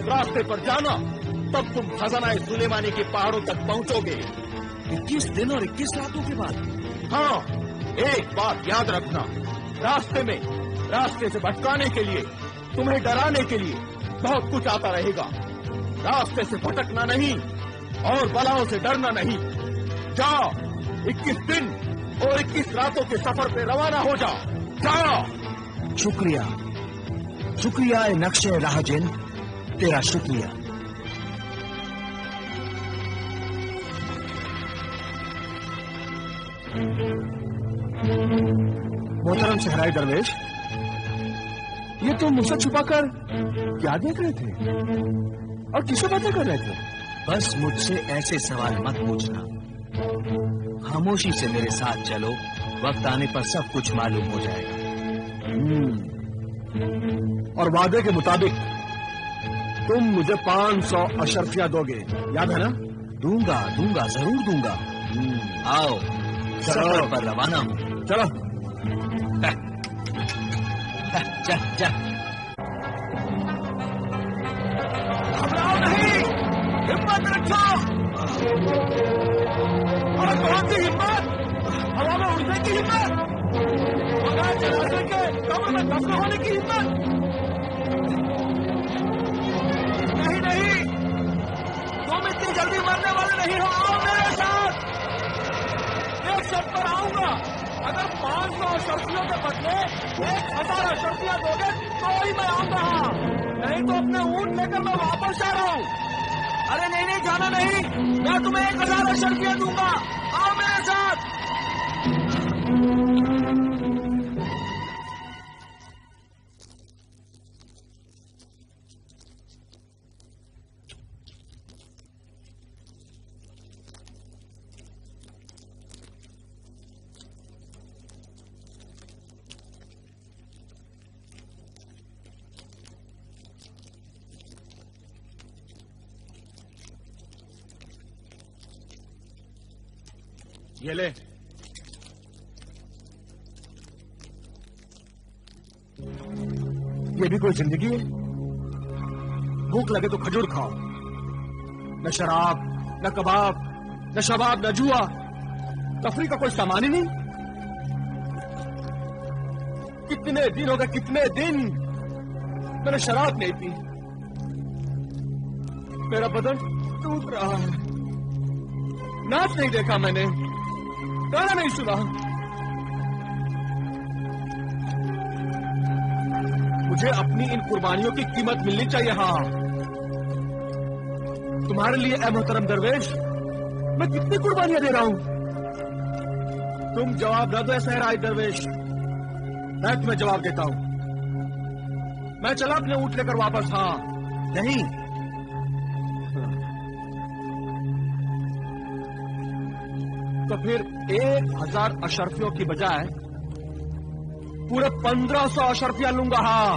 रास्ते पर जाना, तब तुम खजाना सुलेमानी के पहाड़ों तक पहुंचोगे। 21 दिन और 21 रातों के बाद? हाँ, एक बात याद रखना, रास्ते से भटकाने के लिए, तुम्हें डराने के लिए बहुत कुछ आता रहेगा। रास्ते से भटकना नहीं और बलाओं से डरना नहीं। जाओ, 21 दिन और 21 रातों के सफर पे रवाना हो जाओ। जाओ। शुक्रिया ए नक्शे राहजिन, तेरा शुक्रिया। मोहतरम सहराई दरवेश, ये तुम मुझसे छुपाकर क्या देख रहे थे और किससे बातें कर रहे थे? बस मुझसे ऐसे सवाल मत पूछना, खामोशी से मेरे साथ चलो, वक्त आने पर सब कुछ मालूम हो जाएगा। और वादे के मुताबिक तुम मुझे 500 अशर्फिया दोगे, याद है ना? दूंगा, जरूर दूंगा। आओ, सफर पर रवाना हूं। चलो। जा। घबराओ नहीं, हिम्मत रखो। और कौन सी हिम्मत? हवा में उड़ने की हिम्मत, बगैर जनाजे के कब्र में दफन होने की हिम्मत? नहीं, तुम इतनी जल्दी मरने वाले नहीं हो। आओ मेरे साथ। एक शर्त पर आऊंगा, अगर 500 अशर्फियों के बदले 1000 अशर्फियां दोगे तो ही मैं आऊंगा। नहीं तो अपने ऊंट लेकर मैं वापस जा रहा हूं। अरे नहीं, जाना नहीं, मैं तुम्हें 1000 अशर्फियां दूंगा। आओ मेरे साथ। ये ले। ये भी कोई जिंदगी है? भूख लगे तो खजूर खाओ, न शराब, न कबाब, न शबाब, न जुआ, तफरी का कोई सामान ही नहीं। कितने दिन हो गए, कितने दिन मैंने शराब नहीं पी। मेरा बदन टूट रहा है, नाच नहीं देखा मैंने, गाना नहीं सुना। मुझे अपनी इन कुर्बानियों की कीमत मिलनी चाहिए। हाँ, तुम्हारे लिए ए मोहतरम दरवेश, मैं कितनी कुर्बानियां दे रहा हूं। तुम जवाब न दो सहराई दरवेश, मैं तुम्हें जवाब देता हूं। मैं चला अपने ऊंट लेकर वापस। हाँ, नहीं, तो फिर 1000 अशर्फियों की बजाय पूरे 1500 अशर्फियां लूंगा। हाँ,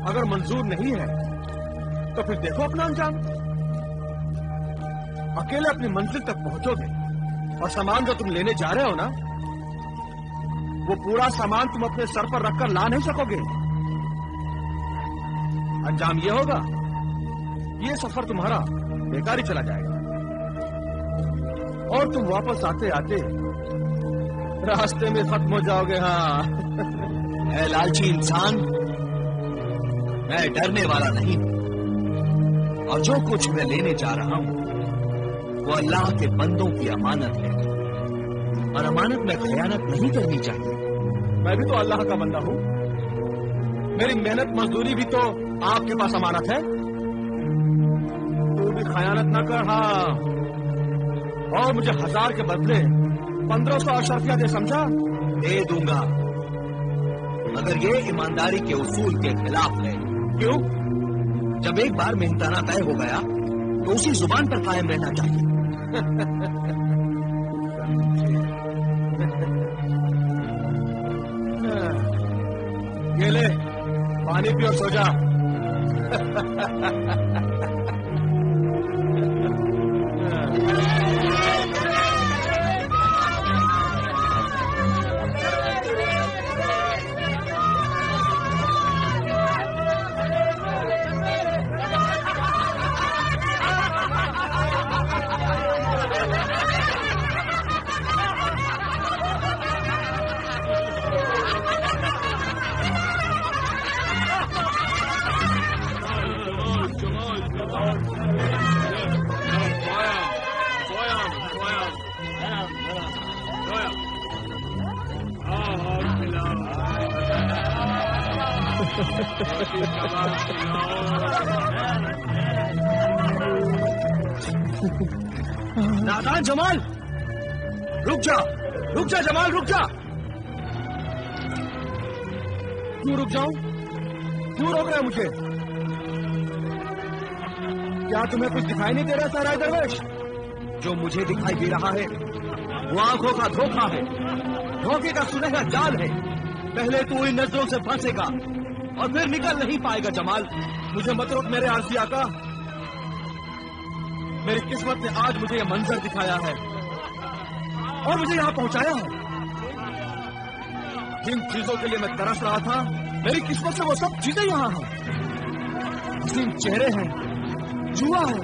अगर मंजूर नहीं है तो फिर देखो अपना अंजाम। अकेले अपनी मंजिल तक पहुंचोगे और सामान जो तुम लेने जा रहे हो ना, वो पूरा सामान तुम अपने सर पर रखकर ला नहीं सकोगे। अंजाम ये होगा, ये सफर तुम्हारा बेकार ही चला जाएगा और तुम वापस आते आते रास्ते में खत्म हो जाओगे। हाँ। ऐ लालची इंसान, मैं डरने वाला नहीं हूं और जो कुछ मैं लेने जा रहा हूं वो अल्लाह के बंदों की अमानत है और अमानत में खयानत नहीं करनी चाहिए। मैं भी तो अल्लाह का बंदा हूं, मेरी मेहनत मजदूरी भी तो आपके पास अमानत है। तू भी खयानत ना कर। हाँ, और मुझे 1000 के बदले 1500 अशर्फिया दे, समझा? दे दूंगा, मगर ये ईमानदारी के उसूल के खिलाफ है। क्यों? जब एक बार मेहनताना तय हो गया तो उसी जुबान पर कायम रहना चाहिए। ये ले, पानी पी और सो जा। नादान जमाल, रुक जा जमाल, रुक जा। क्यों रुक जाऊं? क्यों रोक रहे हैं मुझे? क्या तुम्हें कुछ दिखाई नहीं दे रहा सारा दरवेश? जो मुझे दिखाई दे रहा है वो आंखों का धोखा है, धोखे का सुनहरा जाल है। पहले तू इन नजरों से फंसेगा और फिर निकल नहीं पाएगा जमाल। मुझे मत रोक मेरे आरसी आका। मेरी किस्मत ने आज मुझे यह मंजर दिखाया है और मुझे यहाँ पहुंचाया है। जिन चीजों के लिए मैं तरस रहा था, मेरी किस्मत से वो सब चीजें यहाँ हैं। हसीन चेहरे हैं, जुआ है,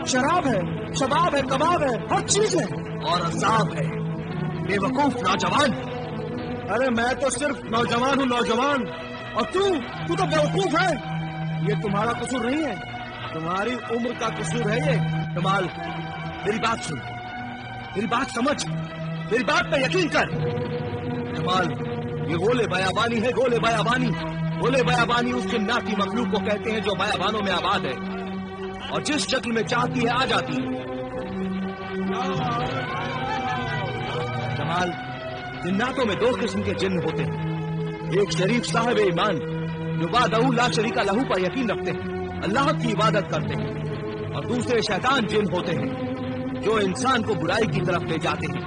शराब है, शबाब है, कबाब है, हर चीज है और अजाब है। बेवकूफ नौजवान। अरे मैं तो सिर्फ नौजवान हूँ, नौजवान। और तू तो बेवकूफ है। ये तुम्हारा कसूर नहीं है, तुम्हारी उम्र का कसूर है ये। जमाल, मेरी बात सुन, मेरी बात समझ, मेरी बात पे यकीन कर। जमाल, ये गोले बयाबानी है, गोले बयाबानी। गोले बयाबानी उस जिन्नाती मखलूक को कहते हैं जो बयाबानों में आबाद है और जिस शक्ल में चाहती है आ जाती है। जमाल, जिन्नातों में दो किस्म के जिन्न होते हैं। एक शरीफ साहिब ईमान जो वादहू ला शरीका लहू पर यकीन रखते हैं, अल्लाह की इबादत करते हैं, और दूसरे शैतान जिन होते हैं जो इंसान को बुराई की तरफ ले जाते हैं,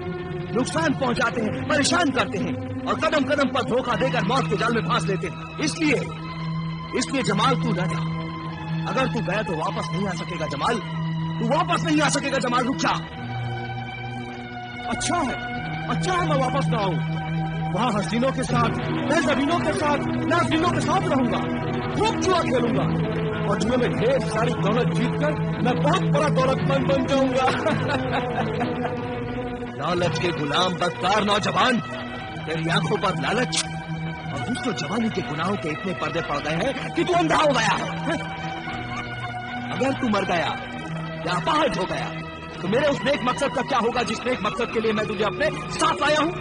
नुकसान पहुंचाते हैं, परेशान करते हैं और कदम कदम पर धोखा देकर मौत के जाल में फांस लेते हैं। इसलिए जमाल तू न जा। अगर तू गया तो वापस नहीं आ सकेगा जमाल, तू वापस नहीं आ सकेगा जमाल, रुक जा। अच्छा है मैं वापस ना आऊं। वहाँ हसीनों के साथ, मैं जमीनों के साथ, नाज़रीनों के साथ रहूंगा, खूब जुआ खेलूंगा और जुए में ढेर सारी दौलत जीतकर मैं बहुत बड़ा दौलतमंद बन जाऊंगा। लालच के गुलाम बदकार नौजवान, तेरी आंखों पर लालच और दूसरों जवानी के गुनाहों के इतने पर्दे पड़ गए हैं कि तू अंधा हो गया है। अगर तू मर गया या अपाहज हो गया तो मेरे उस नेक मकसद का क्या होगा जिस नेक मकसद के लिए मैं तुझे अपने साथ लाया हूं?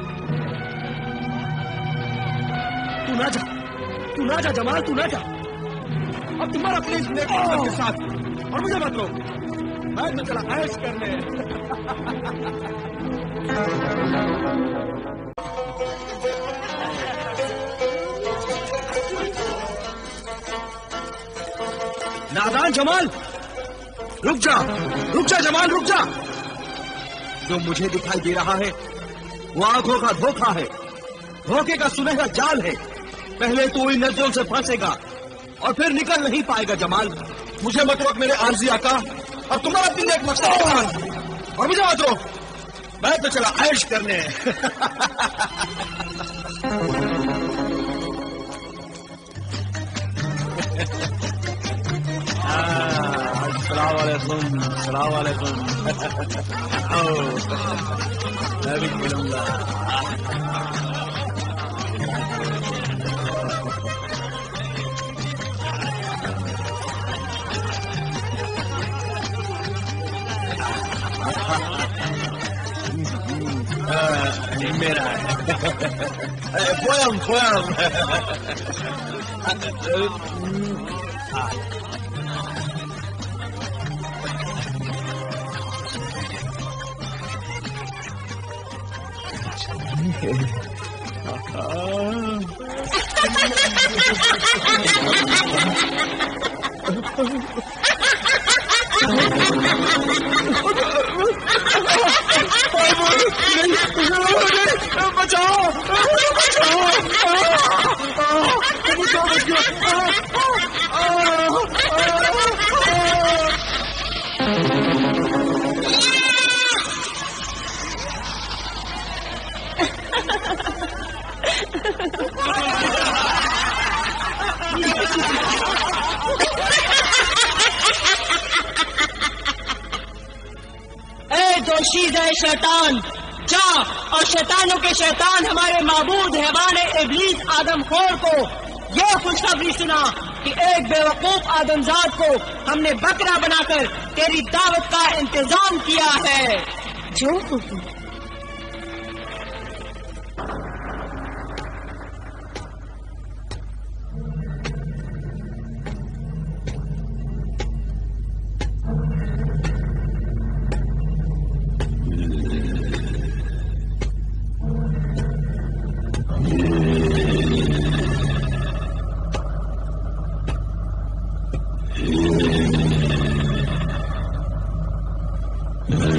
तू ना जा जमाल, तू ना जा। अब तुम्हारा अपने इस नेक मकसद के साथ और मुझे मत रोक। मैं तो चला ऐश करने। नादान जमाल, रुक जा जमाल, रुक जा। जो मुझे दिखाई दे रहा है वो आंखों का धोखा है, धोखे का सुनहरा जाल है। पहले तू इन नजरों से फंसेगा और फिर निकल नहीं पाएगा जमाल। मुझे मत रोक मेरे आरजी आका। अब तुम्हारा दिन एक मसला और मुझे मत रोक। मैं तो चला ऐश करने। अस्सलाम वालेकुम। मैं भी मिलूंगा। मेरा है। पोयम शैतान जा और शैतानों के शैतान हमारे माबूद हैवान इब्लीस आदमखोर को यह खुशखबरी सुना कि एक बेवकूफ आदमजाद को हमने बकरा बनाकर तेरी दावत का इंतजाम किया है। जो हुक्म।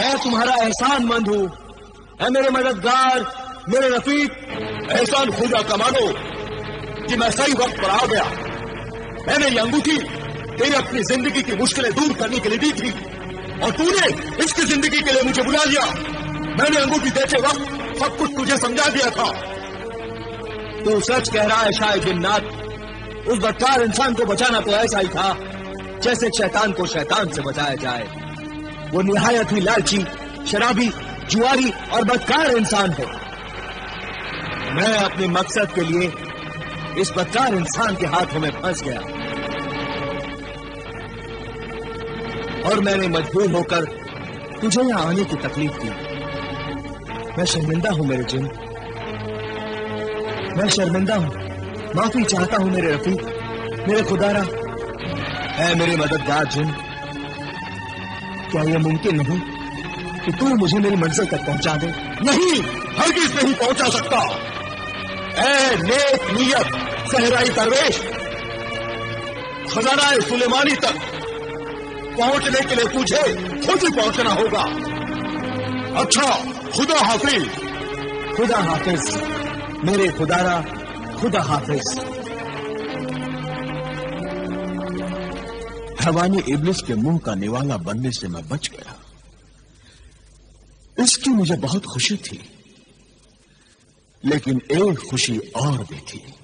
मैं तुम्हारा एहसान मंद हूं, ऐ मेरे मददगार, मेरे रफीक। एहसान खुदा का मानो कि मैं सही वक्त पर आ गया। मैंने ये अंगूठी तेरी अपनी जिंदगी की मुश्किलें दूर करने के लिए दी थी और तूने इसकी जिंदगी के लिए मुझे बुला लिया। मैंने अंगूठी देते वक्त सब कुछ तुझे समझा दिया था। तू सच कह रहा है शायद जिन्नात। उस बदकार इंसान को बचाना तो ऐसा ही था जैसे शैतान को शैतान से बचाया जाए। वो निहायत ही लालची, शराबी, जुआरी और बदकार इंसान है। मैं अपने मकसद के लिए इस बदकार इंसान के हाथों में फंस गया और मैंने मजबूर होकर तुझे यहां आने की तकलीफ दी। मैं शर्मिंदा हूं मेरे जिन, मैं शर्मिंदा हूं। माफी चाहता हूं मेरे रफीक, मेरे खुदारा। ऐ मेरे मददगार जिन, क्या यह मुमकिन नहीं कि तू मुझे मेरी मंजिल तक पहुंचा दे? नहीं, हरगिज नहीं पहुंचा सकता। ऐ नेक नियत सहराई दरवेश, खजाना सुलेमानी तक पहुंचने के लिए तुझे खुद ही पहुंचना होगा। अच्छा, खुदा हाफिज। खुदा हाफिज मेरे खुदारा, खुदा हाफिज। हैवानी इब्लिस के मुंह का निवाला बनने से मैं बच गया। इसकी मुझे बहुत खुशी थी, लेकिन एक खुशी और भी थी।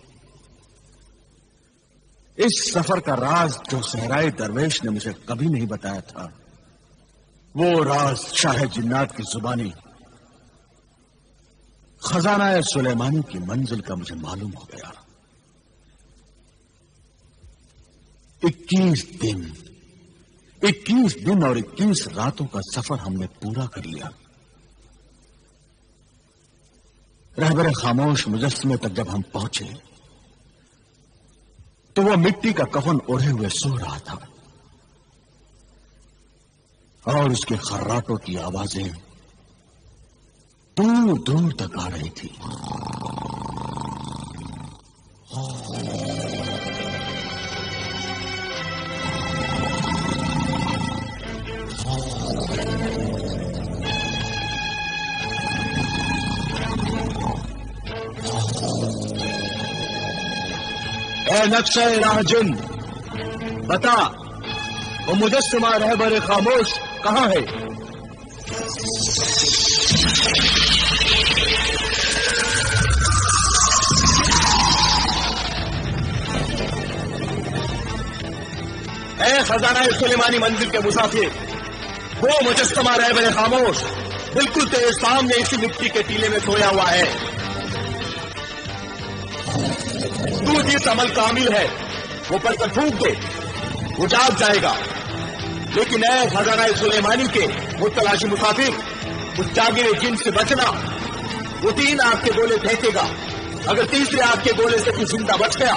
इस सफर का राज जो सहराए दरवेश ने मुझे कभी नहीं बताया था, वो राज शाह जिन्नात की जुबानी खजाना सुलेमानी की मंजिल का मुझे मालूम हो गया। 21 दिन और 21 रातों का सफर हमने पूरा कर लिया। रहबर खामोश मुजस्समे तक जब हम पहुंचे तो वह मिट्टी का कफन ओढ़े हुए सो रहा था और उसके खर्राटों की आवाजें दूर दूर तक आ रही थी। ऐ नक्शा राहजुन, बता वो मुजस्समा रहबर खामोश कहां है? ऐ खजाना सुलेमानी मंजिल के मुसाफिर, वो मुजस्समा रहबर खामोश बिल्कुल तेरे सामने इसी मिट्टी के टीले में सोया हुआ है। तू जिस अमल का अमील है वो पढ़कर फूंक दे, वो जाग जाएगा। लेकिन ऐ खजाना सुलेमानी के मुतलाशी मुसाफिर, उस जागे जिन से बचना। वो 3 आग के गोले फेंकेगा। अगर तीसरे आग के गोले से तू जिंदा बच गया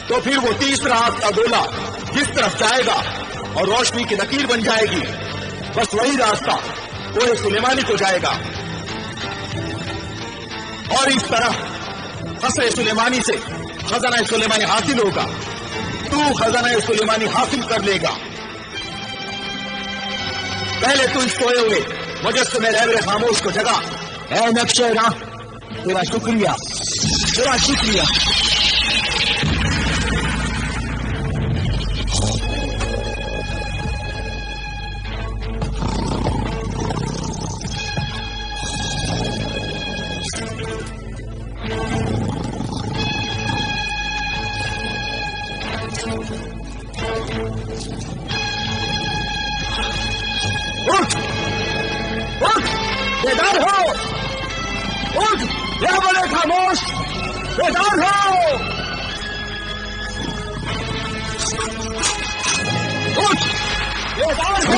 तो फिर वो तीसरा आग का गोला जिस तरफ जाएगा और रोशनी की लकीर बन जाएगी, बस वही रास्ता वो सुलेमानी को जाएगा। और इस तरह कसर सुलेमानी से खजाना सुलेमानी हासिल होगा। तू खजाना सुलेमानी हासिल कर लेगा। पहले तू इस सोए हुए मुजस्समे रहबर खामोश को जगा। ऐ नक्शे राह, तेरा शुक्रिया, तेरा शुक्रिया। बेदार हो, उठ, रहबर खामोश, बेदार हो, उठ, बेदार हो।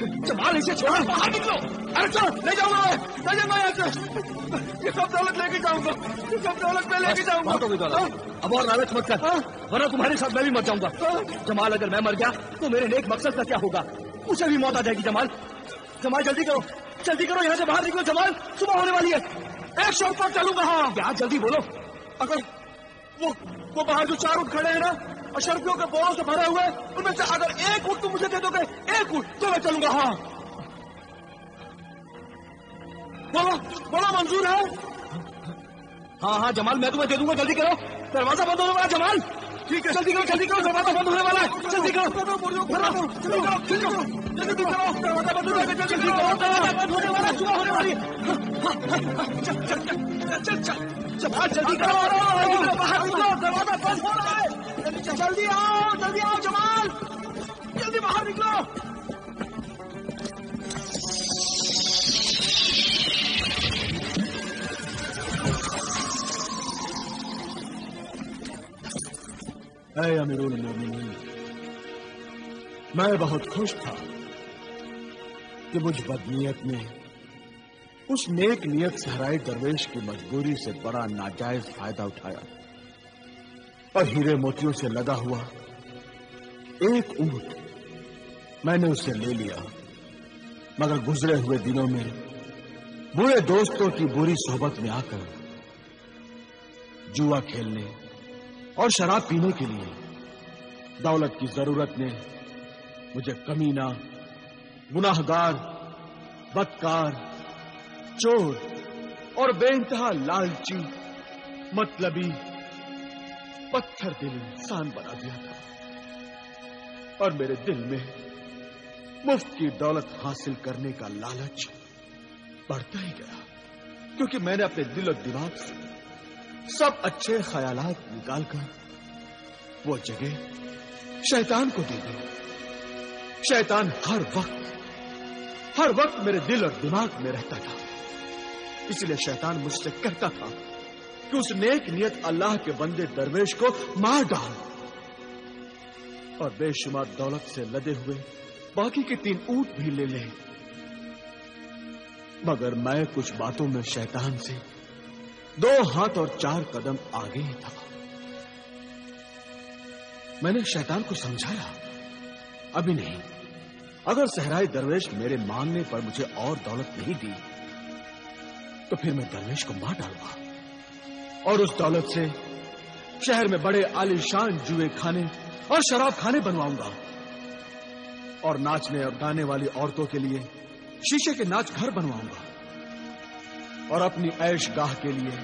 जमाल इसे छोड़, बाहर निकलो। अरे चलो, ले जाऊंगा मैं, ले जाऊंगा यहाँ से। ये सब दौलत लेके जाऊंगा, ये सब दौलत मैं लेके जाऊंगा। अब और लालच मत कर, वरना तुम्हारे साथ मैं भी मर जाऊंगा। जमाल, अगर मैं मर गया तो मेरे नेक मकसद का क्या होगा? उसे भी मौत आ जाएगी। जमाल, जमाल जल्दी करो, जल्दी करो, यहाँ से बाहर निकलो। जमाल, सुबह होने वाली है, एक शॉट पर चलूंगा। हाँ क्या, जल्दी बोलो। अगर वो बाहर जो 4 ऊँट खड़े हैं ना, अशरफियों के बोरों से भरे हुए, उनमें से अगर एक ऊँट तुम मुझे दे दोगे, एक ऊँट, तो मैं चलूंगा। हाँ बोलो, बोलो मंजूर है? हाँ हाँ जमाल, मैं तुम्हें दे दूंगा, जल्दी करो, दरवाजा बंद होने वाला। जमाल ठीक है, जल्दी करो, जल्दी करो, दरवाजा बंद होने वाला है, जल्दी करो, जल्दी करो, जल्दी करो, दरवाजा बंद होने वाला है, जल्दी करो, दरवाजा बंद होने वाला है, सुबह होने वाली है। चल जमाल, जल्दी करो, बाहर निकलो, दरवाजा बंद हो रहा है, जल्दी आओ जमाल, जल्दी बाहर निकलो। ऐ अमीरुल मोमिनीन, मैं बहुत खुश था कि मुझ बदनीयत ने उस नेक नियत सहराई दरवेश की मजबूरी से बड़ा नाजायज फायदा उठाया और हीरे मोतियों से लदा हुआ एक ऊँट मैंने उससे ले लिया। मगर गुजरे हुए दिनों में बुरे दोस्तों की बुरी सोहबत में आकर जुआ खेलने और शराब पीने के लिए दौलत की जरूरत ने मुझे कमीना, गुनाहगार, बदकार, चोर और बेइंतहा लालची, मतलबी, पत्थर दिल इंसान बना दिया था। और मेरे दिल में मुफ्त की दौलत हासिल करने का लालच बढ़ता ही गया, क्योंकि मैंने अपने दिल और दिमाग से सब अच्छे ख्यालात निकालकर वो जगह शैतान को दे दी। शैतान हर वक्त मेरे दिल और दिमाग में रहता था। इसलिए शैतान मुझसे कहता था कि उस नेक नियत अल्लाह के बंदे दरवेश को मार डाल और बेशुमार दौलत से लदे हुए बाकी के 3 ऊँट भी ले ले। मगर मैं कुछ बातों में शैतान से 2 हाथ और 4 कदम आगे ही था। मैंने शैतान को समझाया, अभी नहीं, अगर सहराई दरवेश मेरे मांगने पर मुझे और दौलत नहीं दी तो फिर मैं दरवेश को मार डालूंगा और उस दौलत से शहर में बड़े आलीशान जुए खाने और शराब खाने बनवाऊंगा और नाचने और गाने वाली औरतों के लिए शीशे के नाच घर बनवाऊंगा और अपनी ऐश गाह के लिए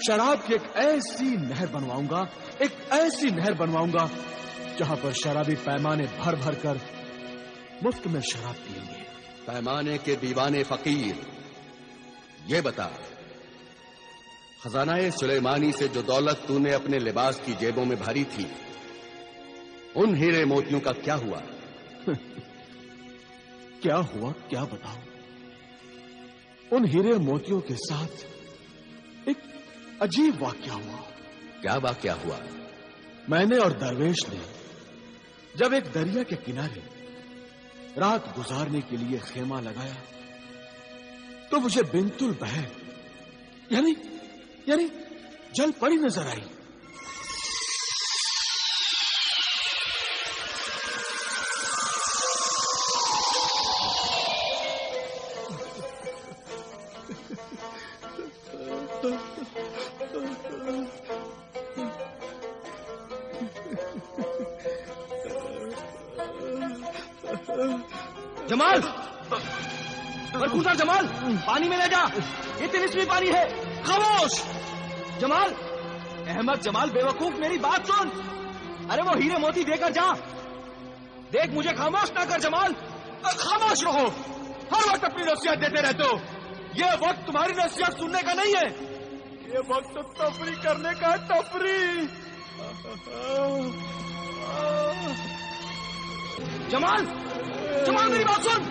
शराब की एक ऐसी नहर बनवाऊंगा जहां पर शराबी पैमाने भर भर कर मुफ्त में शराब पिएंगे। पैमाने के दीवाने फकीर, ये बता, खजानाए सुलेमानी से जो दौलत तूने अपने लिबास की जेबों में भरी थी, उन हीरे मोतियों का क्या हुआ? क्या हुआ, क्या बताऊं? उन हीरे मोतियों के साथ एक अजीब वाकया हुआ। क्या वाकया हुआ? मैंने और दरवेश ने जब एक दरिया के किनारे रात गुजारने के लिए खेमा लगाया तो मुझे बिंतुल बहर यानी जल परी नजर आई। जमाल, जमाल, पानी में ले जा, ये तिलिस्मी पानी है। खामोश जमाल, अहमद जमाल बेवकूफ, मेरी बात सुन। अरे वो हीरे मोती देकर जा। देख, मुझे खामोश ना कर जमाल। खामोश रहो, हर वक्त अपनी नसीहत देते रहते हो। ये वक्त तुम्हारी नसीहत सुनने का नहीं है, ये वक्त तो तफरी करने का है, तफरी। जमाल, जमाल मेरी बात सुन।